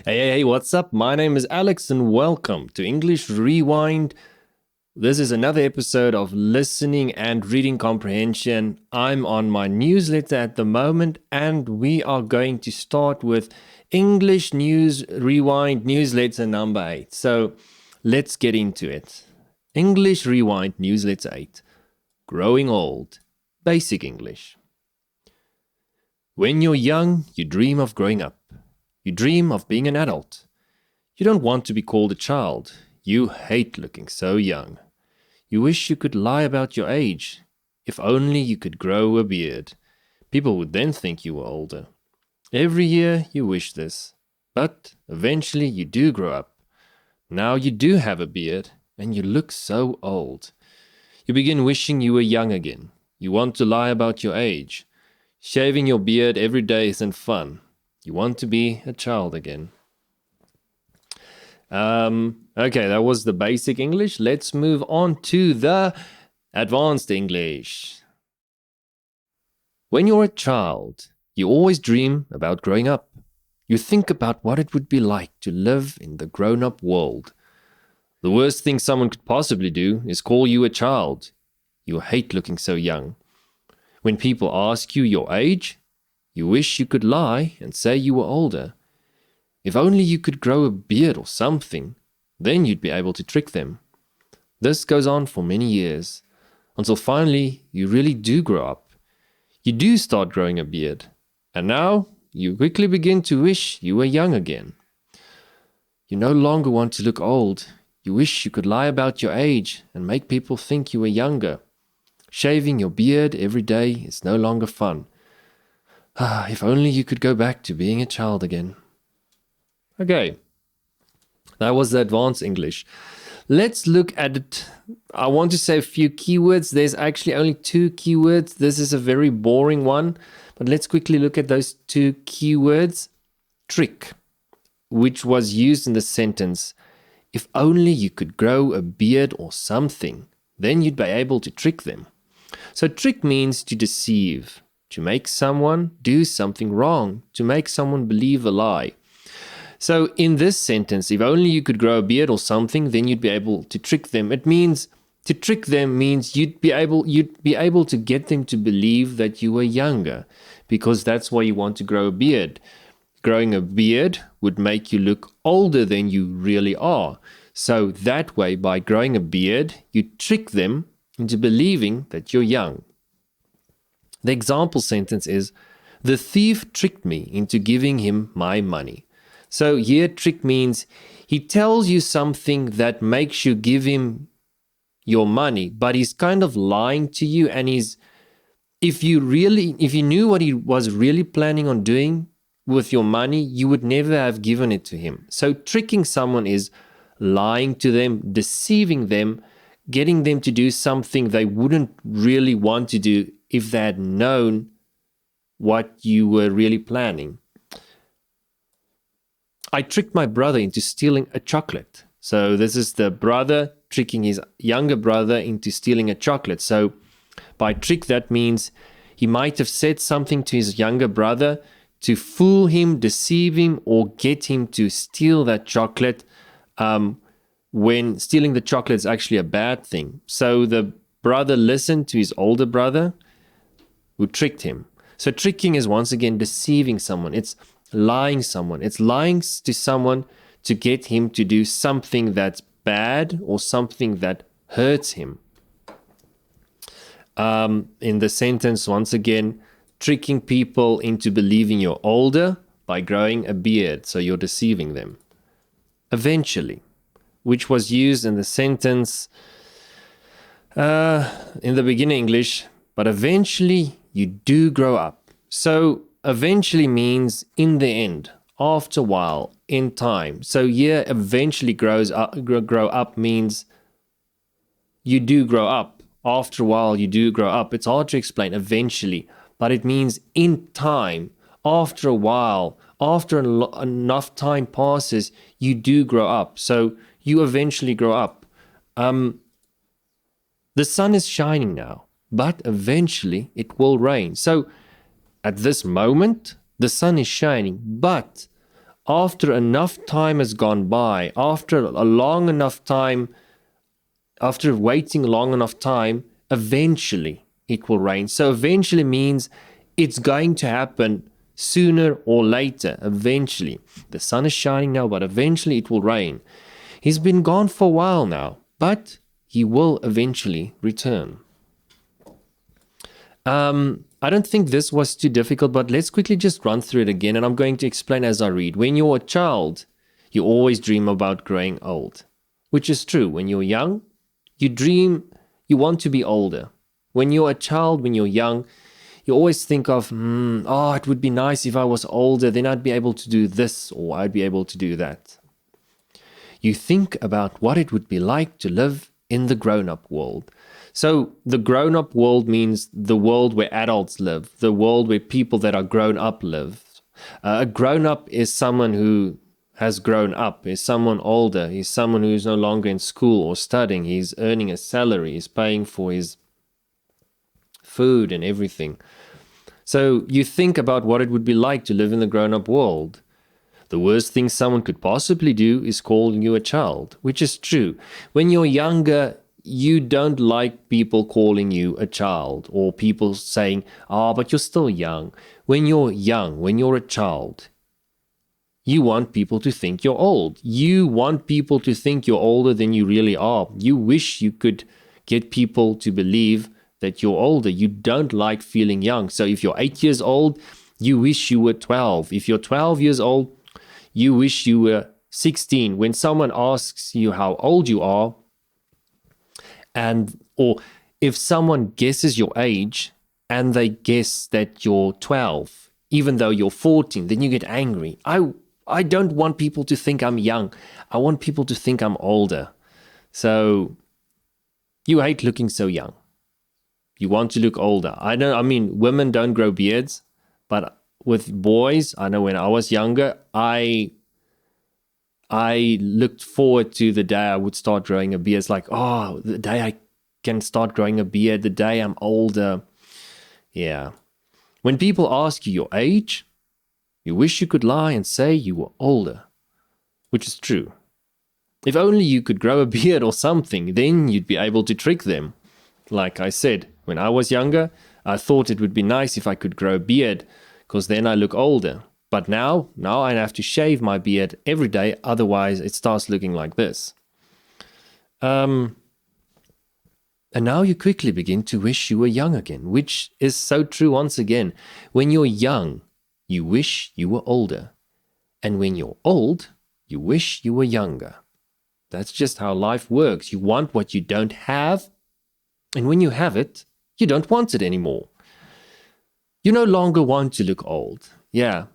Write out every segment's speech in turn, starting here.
Hey, what's up? My name is Alex and welcome to English Rewind. This is another episode of listening and reading comprehension. I'm on my newsletter at the moment and we are going to start with English News Rewind newsletter number 8. So let's get into it. English Rewind newsletter 8. Growing Old. Basic English. When you're young, you dream of growing up. You dream of being an adult. You don't want to be called a child. You hate looking so young. You wish you could lie about your age. If only you could grow a beard. People would then think you were older. Every year you wish this. But eventually you do grow up. Now you do have a beard and you look so old. You begin wishing you were young again. You want to lie about your age. Shaving your beard every day isn't fun. You want to be a child again. Okay, that was the basic English. Let's move on to the advanced English. When you're a child, you always dream about growing up. You think about what it would be like to live in the grown-up world. The worst thing someone could possibly do is call you a child. You hate looking so young. When people ask you your age, you wish you could lie and say you were older. If only you could grow a beard or something, then you'd be able to trick them. This goes on for many years, until finally you really do grow up. You do start growing a beard, and now you quickly begin to wish you were young again. You no longer want to look old. You wish you could lie about your age and make people think you were younger. Shaving your beard every day is no longer fun. If only you could go back to being a child again. Okay, that was the advanced English. Let's look at it. I want to say a few keywords. There's actually only 2 keywords. This is a very boring one, but let's quickly look at those 2 keywords. Trick, which was used in the sentence, if only you could grow a beard or something, then you'd be able to trick them. So trick means to deceive. To make someone do something wrong, to make someone believe a lie. So in this sentence, if only you could grow a beard or something, then you'd be able to trick them. It means to trick them means you'd be able to get them to believe that you were younger, because that's why you want to grow a beard. Growing a beard would make you look older than you really are. So that way, by growing a beard, you trick them into believing that you're young. The example sentence is, the thief tricked me into giving him my money. So here trick means he tells you something that makes you give him your money, but he's kind of lying to you, and if you knew what he was really planning on doing with your money, you would never have given it to him. So tricking someone is lying to them, deceiving them, getting them to do something they wouldn't really want to do if they had known what you were really planning. I tricked my brother into stealing a chocolate. So this is the brother tricking his younger brother into stealing a chocolate. So by trick, that means he might have said something to his younger brother to fool him, deceive him, or get him to steal that chocolate, when stealing the chocolate is actually a bad thing. So the brother listened to his older brother, who tricked him. So tricking is once again deceiving someone. It's lying someone. It's lying to someone to get him to do something that's bad or something that hurts him. In the sentence, once again, tricking people into believing you're older by growing a beard. So you're deceiving them. Eventually, which was used in the sentence in the beginning English, but eventually you do grow up. So eventually means in the end, after a while, in time. So here eventually grow up means you do grow up. After a while you do grow up. It's hard to explain eventually, but it means in time, after a while, after enough time passes, you do grow up. So you eventually grow up. The sun is shining now, but eventually it will rain. So at this moment, the sun is shining, but after enough time has gone by, after waiting long enough time, eventually it will rain. So eventually means it's going to happen sooner or later. Eventually. The sun is shining now, but eventually it will rain. He's been gone for a while now, but he will eventually return. I don't think this was too difficult, but let's quickly just run through it again, and I'm going to explain as I read. When you're a child, you always dream about growing old, which is true. When you're young, you want to be older. When you're a child, when you're young, you always think of, it would be nice if I was older, then I'd be able to do this, or I'd be able to do that. You think about what it would be like to live in the grown-up world. So the grown-up world means the world where adults live, the world where people that are grown up live. A grown-up is someone who has grown up, is someone older, is someone who is no longer in school or studying, he's earning a salary, he's paying for his food and everything. So you think about what it would be like to live in the grown-up world. The worst thing someone could possibly do is call you a child, which is true. When you're younger, you don't like people calling you a child or people saying, but you're still young. When you're young, when you're a child, you want people to think you're old. You want people to think you're older than you really are. You wish you could get people to believe that you're older. You don't like feeling young. So if you're 8 years old, you wish you were 12. If you're 12 years old, you wish you were 16. When someone asks you how old you are, or if someone guesses your age and they guess that you're 12, even though you're 14, then you get angry. I don't want people to think I'm young. I want people to think I'm older. So you hate looking so young. You want to look older. Women don't grow beards, but with boys, I know when I was younger, I looked forward to the day I would start growing a beard. It's like, the day I can start growing a beard, the day I'm older. Yeah. When people ask you your age, you wish you could lie and say you were older, which is true. If only you could grow a beard or something, then you'd be able to trick them. Like I said, when I was younger, I thought it would be nice if I could grow a beard, because then I look older. But now I have to shave my beard every day, otherwise it starts looking like this. And now you quickly begin to wish you were young again, which is so true once again. When you're young, you wish you were older. And when you're old, you wish you were younger. That's just how life works. You want what you don't have, and when you have it, you don't want it anymore. You no longer want to look old. Yeah.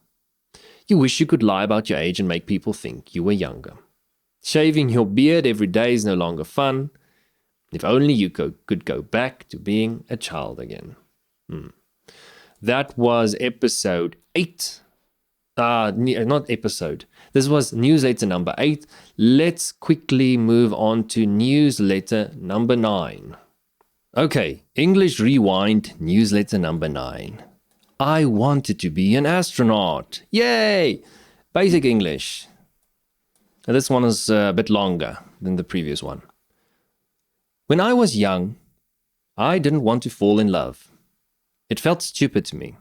You wish you could lie about your age and make people think you were younger. Shaving your beard every day is no longer fun. If only you could go back to being a child again. That was episode 8. Not episode. This was newsletter number 8. Let's quickly move on to newsletter number 9. Okay, English Rewind, newsletter number 9. I wanted to be an astronaut. Yay! Basic English. Now, this one is a bit longer than the previous one. When I was young, I didn't want to fall in love. It felt stupid to me.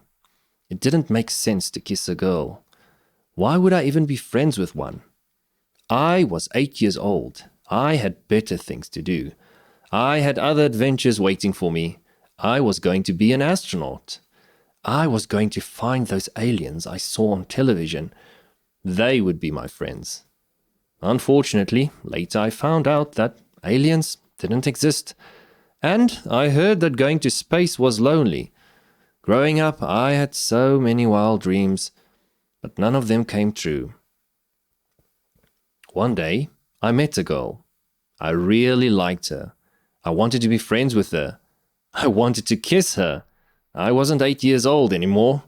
It didn't make sense to kiss a girl. Why would I even be friends with one? I was 8 years old. I had better things to do. I had other adventures waiting for me. I was going to be an astronaut. I was going to find those aliens I saw on television. They would be my friends. Unfortunately, later I found out that aliens didn't exist. And I heard that going to space was lonely. Growing up, I had so many wild dreams, but none of them came true. One day, I met a girl. I really liked her. I wanted to be friends with her. I wanted to kiss her. I wasn't 8 years old anymore.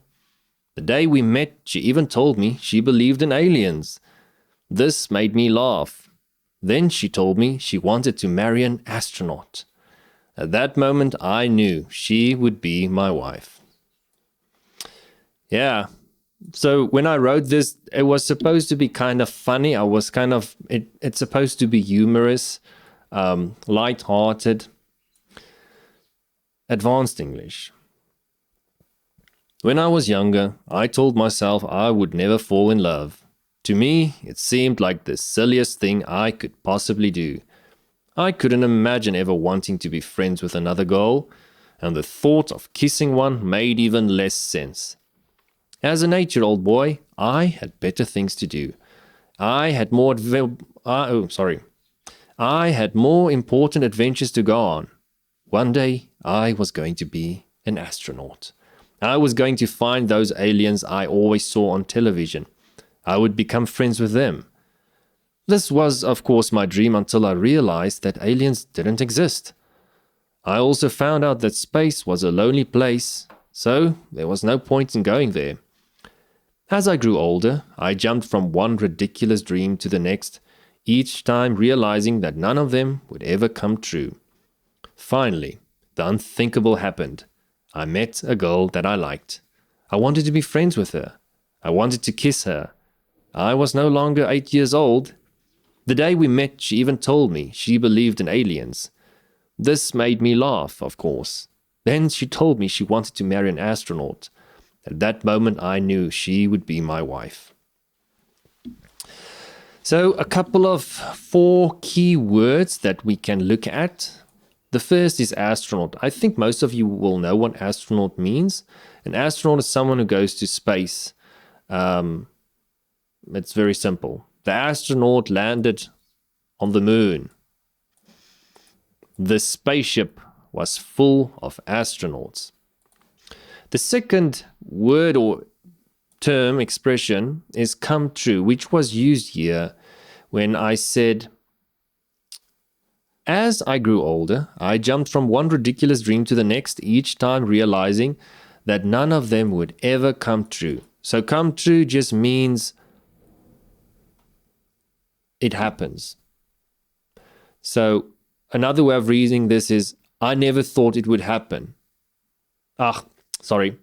The day we met, she even told me she believed in aliens. This made me laugh. Then she told me she wanted to marry an astronaut. At that moment, I knew she would be my wife. Yeah, So when I wrote this, it was supposed to be kind of funny. It's supposed to be humorous, light-hearted, advanced English. When I was younger, I told myself I would never fall in love. To me, it seemed like the silliest thing I could possibly do. I couldn't imagine ever wanting to be friends with another girl, and the thought of kissing one made even less sense. As an 8-year-old boy, I had better things to do. I had more important adventures to go on. One day, I was going to be an astronaut. I was going to find those aliens I always saw on television. I would become friends with them. This was, of course, my dream until I realized that aliens didn't exist. I also found out that space was a lonely place, so there was no point in going there. As I grew older, I jumped from one ridiculous dream to the next, each time realizing that none of them would ever come true. Finally, the unthinkable happened. I met a girl that I liked. I wanted to be friends with her. I wanted to kiss her. I was no longer 8 years old. The day we met, she even told me she believed in aliens. This made me laugh, of course. Then she told me she wanted to marry an astronaut. At that moment, I knew she would be my wife. So, a couple of 4 key words that we can look at. The first is astronaut. I think most of you will know what astronaut means. An astronaut is someone who goes to space. It's very simple. The astronaut landed on the moon. The spaceship was full of astronauts. The second word or term, expression, is come true, which was used here when I said, as I grew older, I jumped from one ridiculous dream to the next, each time realizing that none of them would ever come true. So come true just means it happens. So another way of reading this is, I never thought it would happen. Sorry.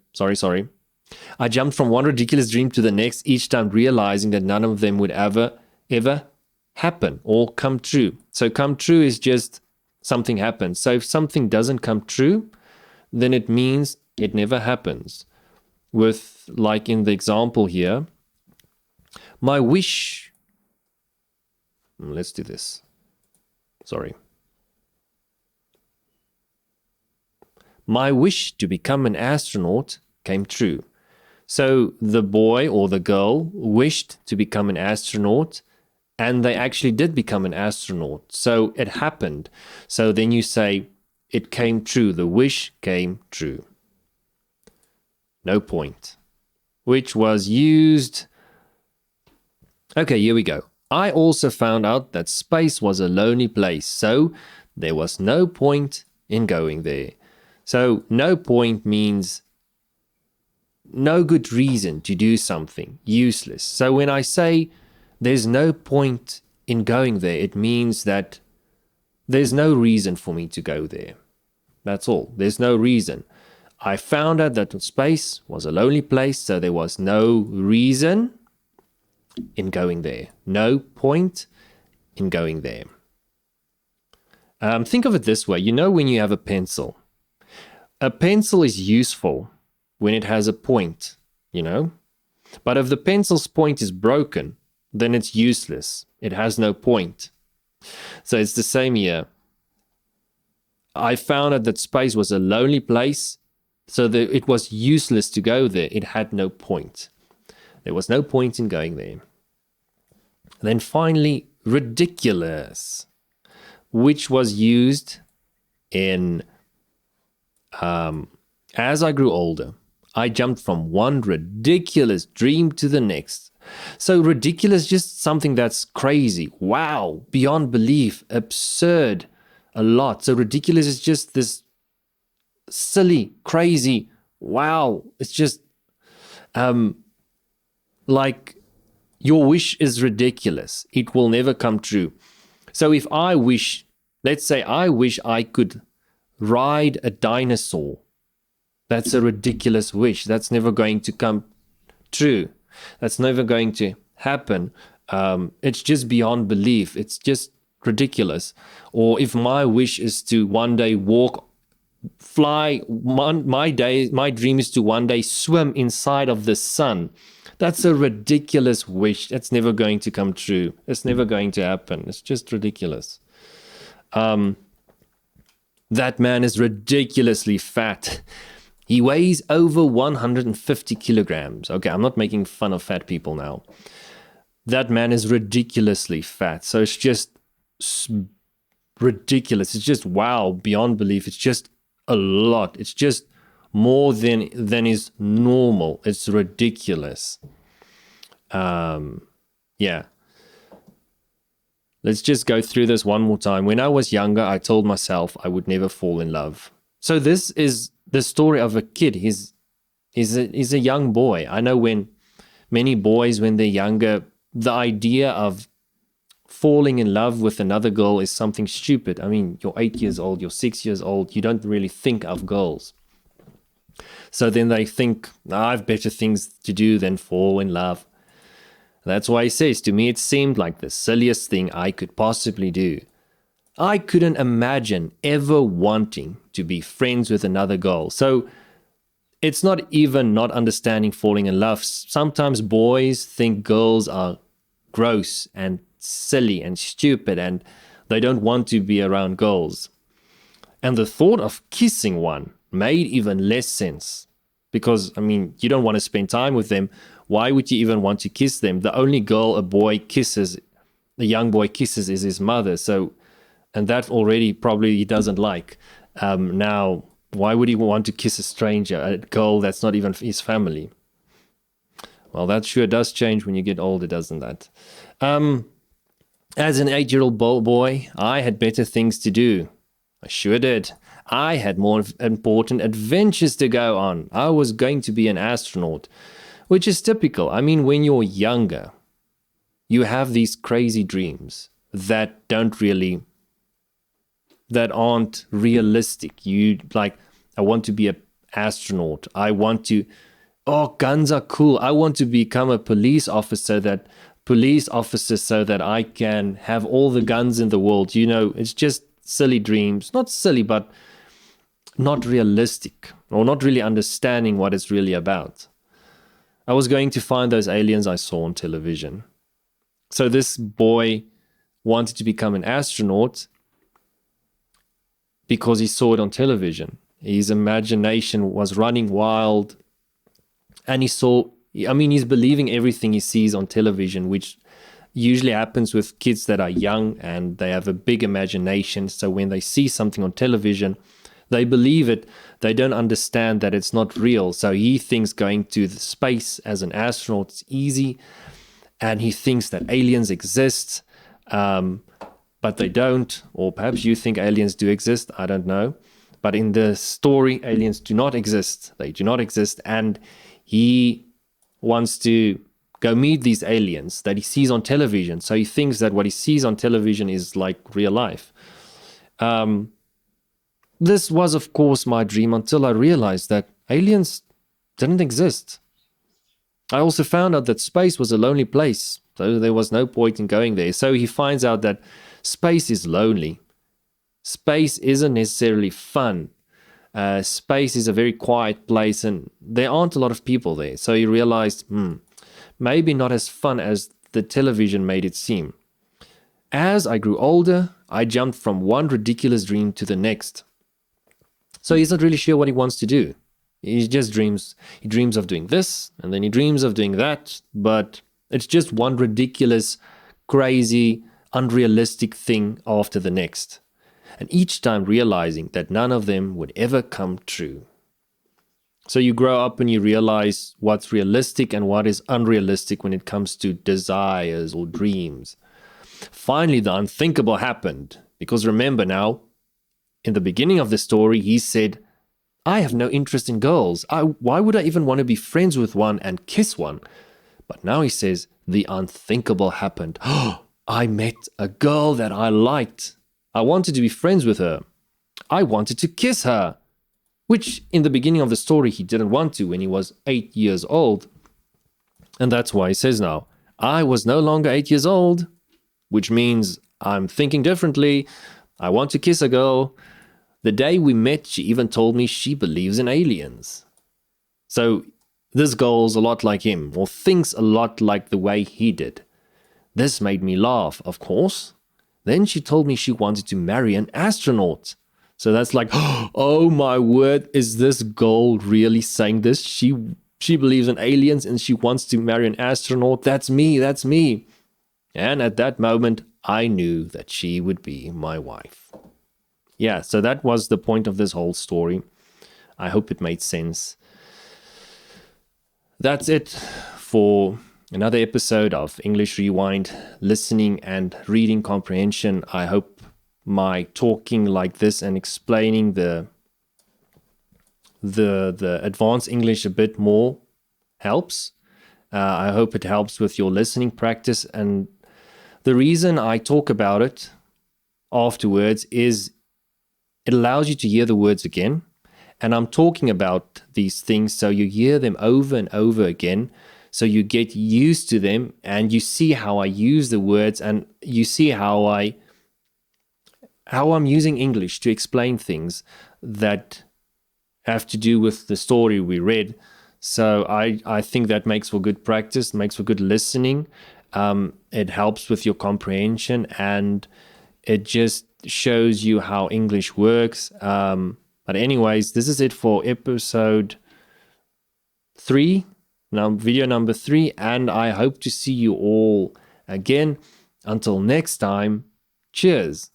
I jumped from one ridiculous dream to the next, each time realizing that none of them would ever happen or come true. So come true is just something happens. So if something doesn't come true, then it means it never happens. With, like in the example here, my wish. Let's do this. Sorry. My wish to become an astronaut came true. So the boy or the girl wished to become an astronaut, and they actually did become an astronaut. So it happened. So then you say, it came true. The wish came true. No point. Which was used. Okay, here we go. I also found out that space was a lonely place. So there was no point in going there. So no point means no good reason to do something, useless. So when I say there's no point in going there, it means that there's no reason for me to go there. That's all. There's no reason. I found out that space was a lonely place, so there was no reason in going there. No point in going there. Think of it this way. You know when you have a pencil is useful when it has a point, you know? But if the pencil's point is broken, then it's useless. It has no point. So it's the same here. I found out that space was a lonely place, so that it was useless to go there. It had no point. There was no point in going there. Then finally, ridiculous, which was used in as I grew older. I jumped from one ridiculous dream to the next. So ridiculous, just something that's crazy, wow, beyond belief, absurd, a lot. So ridiculous is just this silly, crazy, wow. It's just like your wish is ridiculous. It will never come true. So if I wish, let's say I wish I could ride a dinosaur. That's a ridiculous wish. That's never going to come true. That's never going to happen. It's just beyond belief. It's just ridiculous. Or if my wish is to one day fly, my dream is to one day swim inside of the sun. That's a ridiculous wish. That's never going to come true. It's never going to happen. It's just ridiculous. That man is ridiculously fat. He weighs over 150 kilograms. Okay, I'm not making fun of fat people now. That man is ridiculously fat. So it's just ridiculous. It's just wow, beyond belief. It's just a lot. It's just more than is normal. It's ridiculous. Yeah. Let's just go through this one more time. When I was younger, I told myself I would never fall in love. So this is the story of a kid. He's a young boy. I know when many boys, when they're younger, the idea of falling in love with another girl is something stupid. I mean, you're 8 years old, you're 6 years old, you don't really think of girls. So then they think, I have better things to do than fall in love. That's why he says, to me it seemed like the silliest thing I could possibly do. I couldn't imagine ever wanting to be friends with another girl. So it's not even not understanding falling in love. Sometimes boys think girls are gross and silly and stupid and they don't want to be around girls. And the thought of kissing one made even less sense. Because, I mean, you don't want to spend time with them. Why would you even want to kiss them? The only girl a young boy kisses is his mother. So, and that already probably he doesn't like. Now, why would he want to kiss a stranger, a girl that's not even his family? Well, that sure does change when you get older, doesn't that? As an 8-year-old boy, I had better things to do. I sure did. I had more important adventures to go on. I was going to be an astronaut, which is typical. I mean, when you're younger, you have these crazy dreams that aren't realistic. You like, I want to be an astronaut. Guns are cool. I want to become a police officer so that I can have all the guns in the world. You know, it's just silly dreams. Not silly, but not realistic, or not really understanding what it's really about. I was going to find those aliens I saw on television. So this boy wanted to become an astronaut because he saw it on television. His imagination was running wild, and he's believing everything he sees on television, which usually happens with kids that are young and they have a big imagination. So when they see something on television, they believe it. They don't understand that it's not real. So he thinks going to the space as an astronaut is easy, and he thinks that aliens exist, but they don't. Or perhaps you think aliens do exist. I don't know. But in the story, aliens do not exist. They do not exist. And he wants to go meet these aliens that he sees on television. So he thinks that what he sees on television is like real life. This was, of course, my dream until I realized that aliens didn't exist. I also found out that space was a lonely place, so there was no point in going there. So he finds out that space is lonely. Space isn't necessarily fun. Space is a very quiet place, and there aren't a lot of people there. So he realized, maybe not as fun as the television made it seem. As I grew older, I jumped from one ridiculous dream to the next. So he's not really sure what he wants to do. He just dreams. He dreams of doing this, and then he dreams of doing that. But it's just one ridiculous, crazy, unrealistic thing after the next. And each time realizing that none of them would ever come true. So you grow up and you realize what's realistic and what is unrealistic when it comes to desires or dreams. Finally, the unthinkable happened. Because remember now, in the beginning of the story, he said, I have no interest in girls. Why would I even want to be friends with one and kiss one? But now he says, the unthinkable happened. I met a girl that I liked. I wanted to be friends with her. I wanted to kiss her, which in the beginning of the story he didn't want to when he was 8 years old. And that's why he says now, I was no longer 8 years old, which means I'm thinking differently. I want to kiss a girl. The day we met, she even told me she believes in aliens. So this girl's a lot like him, or thinks a lot like the way he did. This made me laugh, of course. Then she told me she wanted to marry an astronaut. So that's like, oh my word, is this girl really saying this? She believes in aliens and she wants to marry an astronaut. That's me, that's me. And at that moment, I knew that she would be my wife. Yeah, so that was the point of this whole story. I hope it made sense. That's it for another episode of English Rewind, listening and reading comprehension. I hope my talking like this and explaining the advanced English a bit more helps. I hope it helps with your listening practice. And the reason I talk about it afterwards is it allows you to hear the words again. And I'm talking about these things so you hear them over and over again, so you get used to them and you see how I use the words, and you see how I'm using English to explain things that have to do with the story we read. So I think that makes for good practice, makes for good listening. It helps with your comprehension, and it just shows you how English works. But anyways, this is it for episode 3, now video number 3, and I hope to see you all again. Until next time, cheers.